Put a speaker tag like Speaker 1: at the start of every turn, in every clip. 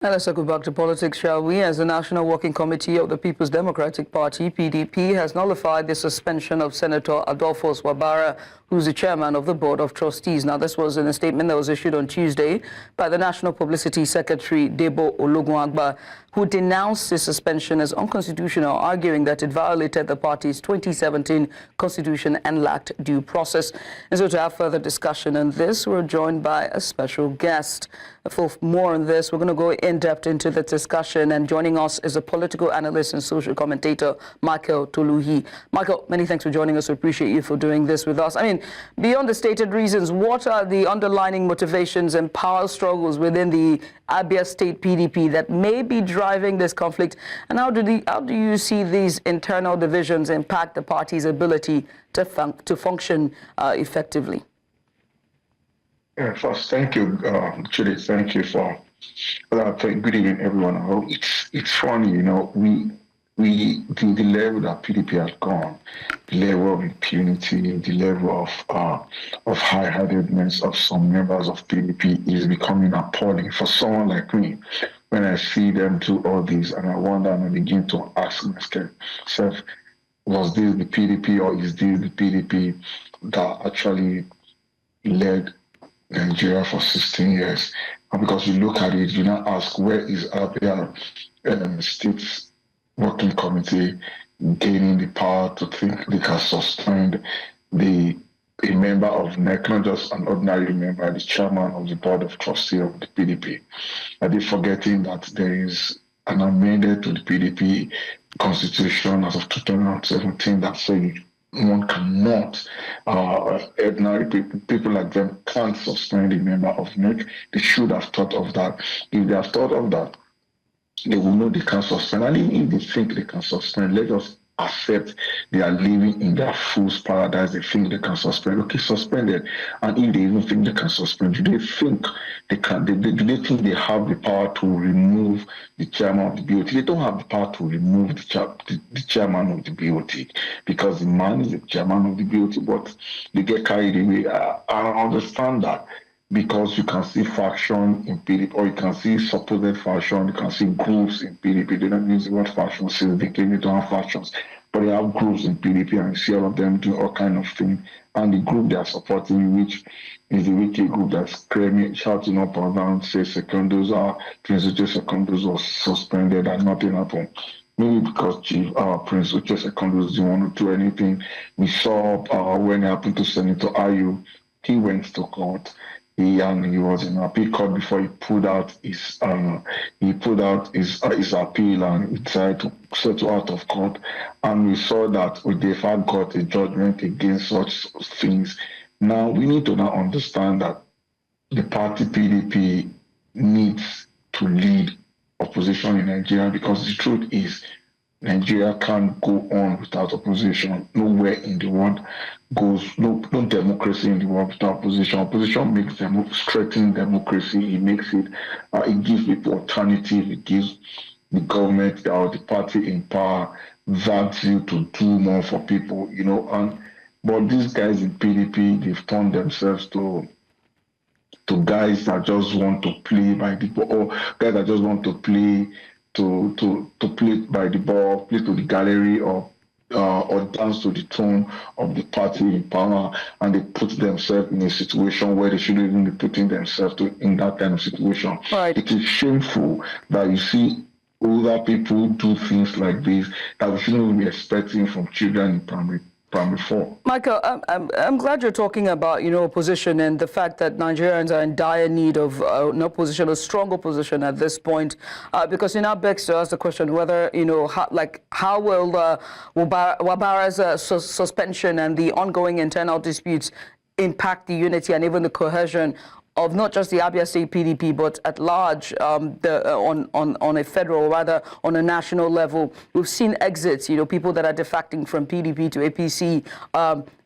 Speaker 1: Now let's go back to politics, shall we? As the National Working Committee of the People's Democratic Party, PDP, has nullified the suspension of Senator Adolphus Wabara, who's the chairman of the Board of Trustees. Now, this was in a statement that was issued on Tuesday by the National Publicity Secretary, Debo Ologunagba, who denounced the suspension as unconstitutional, arguing that it violated the party's 2017 constitution and lacked due process. And so to have further discussion on this, we're joined by a special guest. For more on this, we're going to go in-depth into the discussion, and joining us is a political analyst and social commentator, Michael Toluhi. Michael, many thanks for joining us. We appreciate you for doing this with us. I mean, beyond the stated reasons, what are the underlying motivations and power struggles within the Abia State PDP that may be driving this conflict, and how do you see these internal divisions impact the party's ability to function effectively?
Speaker 2: First, thank you, Judy. Thank you for that. Good evening, everyone. It's funny, you know, the level that PDP has gone, the level of impunity, the level of high-handedness of some members of PDP is becoming appalling for someone like me. When I see them do all this, and I wonder and I begin to ask myself, was this the PDP or is this the PDP that actually led Nigeria for 16 years? And because you look at it, you now ask, where is Abia State's Working Committee gaining the power to think they can suspend a member of NEC, not just an ordinary member, the chairman of the Board of Trustees of the PDP? Are they forgetting that there is an amendment to the PDP constitution as of 2017 that says one cannot, ordinary people like them can't suspend a member of NEC? They should have thought of that. If they have thought of that, they will know they can suspend. And even if they think they can suspend, let us accept they are living in their fool's paradise. They think they can suspend. Okay, suspended. And if they even think they can suspend, do they think they can? Do they think they have the power to remove the chairman of the BOT? They don't have the power to remove the chairman of the BOT, because the man is the chairman of the BOT. But they get carried away. I understand that, because you can see faction in PDP, or you can see supposed faction, you can see groups in PDP. They don't use the word faction since they came into our factions, but they have groups in PDP, and you see all of them doing all kind of things. And the group they are supporting, which is the wiki group that's screaming, shouting up and down, say Secondos Prince Uche Secondos was suspended and nothing happened. Maybe because Prince Uche Secondos didn't want to do anything. We saw when it happened to Senator Ayu, he went to court. He was in appeal court before he pulled out his appeal and he decided to settle out of court. And we saw that we de facto got a judgment against such things. Now we need to now understand that the party PDP needs to lead opposition in Nigeria, because the truth is Nigeria can't go on without opposition. Nowhere in the world goes, no democracy in the world without opposition. Opposition makes strengthening democracy. It makes it, it gives people alternative. It gives the government or the party in power value to do more for people, you know. But these guys in PDP, they've turned themselves to guys that just want to play by the ball, or guys that just want to play to play by the ball, play to the gallery, or dance to the tune of the party in power, and they put themselves in a situation where they shouldn't even be putting themselves in that kind of situation.
Speaker 1: Right.
Speaker 2: It is shameful that you see older people do things like this that we shouldn't be expecting from children in primary 4.
Speaker 1: Michael, I'm glad you're talking about, you know, opposition and the fact that Nigerians are in dire need of an opposition, a strong opposition at this point, because it now begs to ask the question whether, you know, how will Wabara's suspension and the ongoing internal disputes impact the unity and even the cohesion of not just the Abia State PDP, but at large, on a federal, rather on a national level. We've seen exits, you know, people that are defecting from PDP to APC,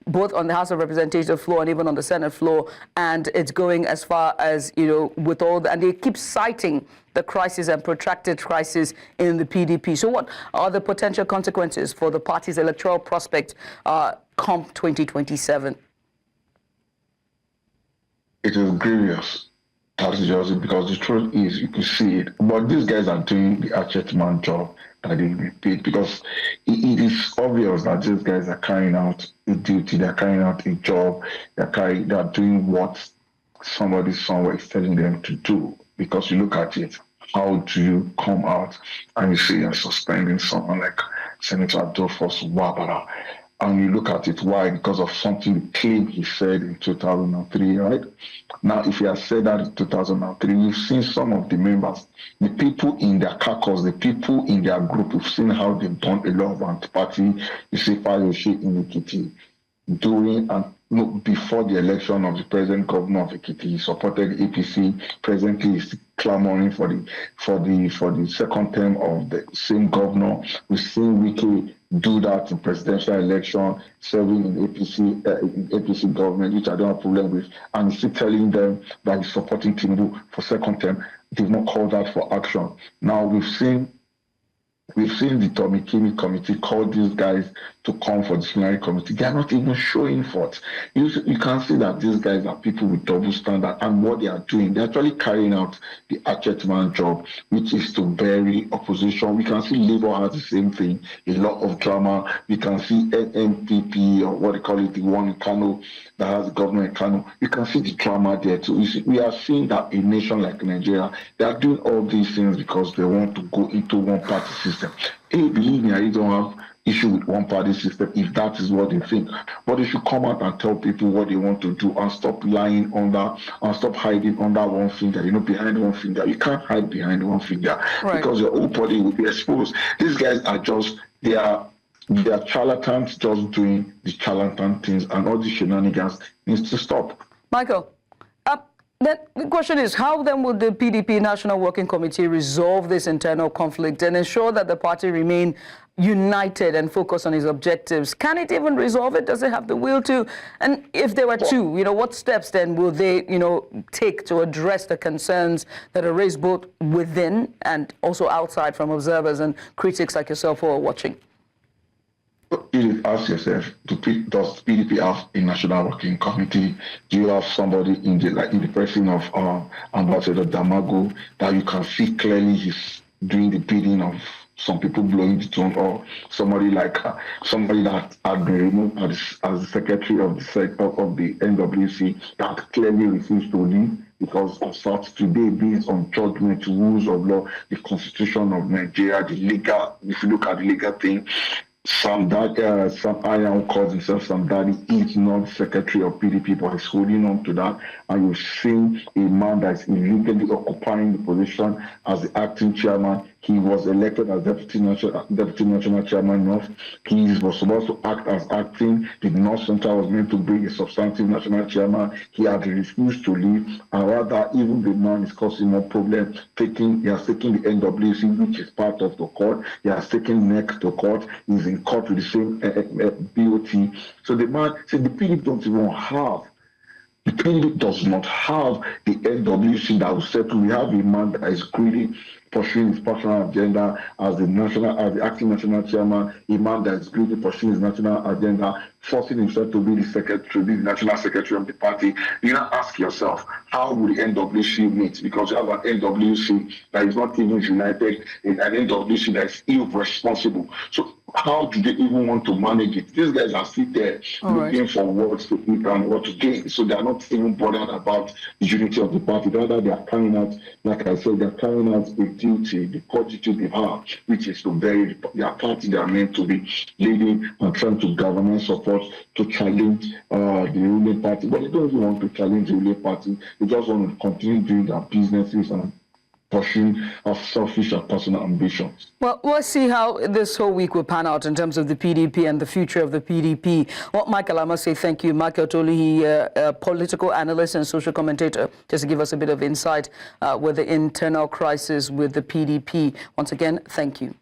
Speaker 1: both on the House of Representatives floor and even on the Senate floor, and it's going as far as, you know, with all the, and they keep citing the crisis and protracted crisis in the PDP. So what are the potential consequences for the party's electoral prospect come 2027?
Speaker 2: It is grievous. That is just it, because the truth is, you can see it. But these guys are doing the man job that they be paid, because it is obvious that these guys are carrying out a duty, they're carrying out a job, they're doing what somebody somewhere is telling them to do. Because you look at it, how do you come out and you say you're suspending someone like Senator Adolphus Wabara? And you look at it, why? Because of something the claim he said in 2003, right? Now, if he has said that in 2003, we've seen some of the members, the people in their caucus, the people in their group, we've seen how they've done a lot of anti-party. You see Fayose in Ekiti during and before the election of the present governor of Ekiti, he supported the APC. Presently, he's clamoring for the second term of the same governor. We've seen Wike do that in presidential election, serving in APC government, which I don't have a problem with, and he's still telling them that he's supporting Tinubu for second term. They've not called that for action. Now we've seen the Tommy Kini committee call these guys to come for the disciplinary committee. They are not even showing forth. You can see that these guys are people with double standard, and what they are doing, they're actually carrying out the Achetman job, which is to bury opposition. We can see Labour has the same thing, a lot of drama. We can see NPP, or what they call it, the one in Kano that has the government in Kano. You can see the drama there too. You see, we are seeing that a nation like Nigeria, they are doing all these things because they want to go into one party system. Hey, believe me, I don't have issue with one party system if that is what they think. But they should come out and tell people what they want to do and stop lying under and stop hiding under one finger, behind one finger. You can't hide behind one finger, right? Because your whole body will be exposed. These guys are just, they are charlatans just doing the charlatan things, and all the shenanigans needs to stop.
Speaker 1: Michael, the question is, how then would the PDP National Working Committee resolve this internal conflict and ensure that the party remain united and focus on its objectives? Can it even resolve it? Does it have the will to? And if there were to, what steps then will they, take to address the concerns that are raised both within and also outside from observers and critics like yourself who are watching?
Speaker 2: You ask yourself, does PDP have a national working committee? Do you have somebody in the person of Ambassador Damago that you can see clearly he's doing the bidding of some people blowing the tone, or somebody that had been removed as the secretary of the NWC that clearly refused to leave because of such today based on judgment, rules of law, the Constitution of Nigeria, if you look at the legal thing, Sam Ayan calls himself Sam Daddy. He's not secretary of PDP, but he's holding on to that. And you've seen a man that is illegally occupying the position as the acting chairman. He was elected as deputy national chairman North. He was supposed to act as acting. The North Center was meant to bring a substantive national chairman. He had refused to leave, and rather, even the man is causing more problem. He has taken the NWC, which is part of the court. He has taken NEC to court. He's in court with the same BOT. So the man said the PDP don't even have. The PDP does not have the NWC that will settle. We have a man that is greedy, pursuing his personal agenda as the acting national chairman, a man that is greedy, pursuing his national agenda, forcing himself to be the national secretary of the party. You now ask yourself, how will the NWC meet? Because you have an NWC that is not even united, an NWC that is irresponsible. So how do they even want to manage it? These guys are still there looking for words to eat and what to gain. So they are not even bothered about the unity of the party. Rather, they are carrying out, like I said, they are carrying out a duty, the core duty they have, which is to bury their party they are meant to be leading and trying to government support to challenge the ruling party. But they don't even want to challenge the ruling party. They just want to continue doing their businesses and pursuing of selfish and personal ambitions.
Speaker 1: Well, let's see how this whole week will pan out in terms of the PDP and the future of the PDP. Well, Michael, I must say thank you. Michael Toluhi, a political analyst and social commentator, just to give us a bit of insight with the internal crisis with the PDP. Once again, thank you.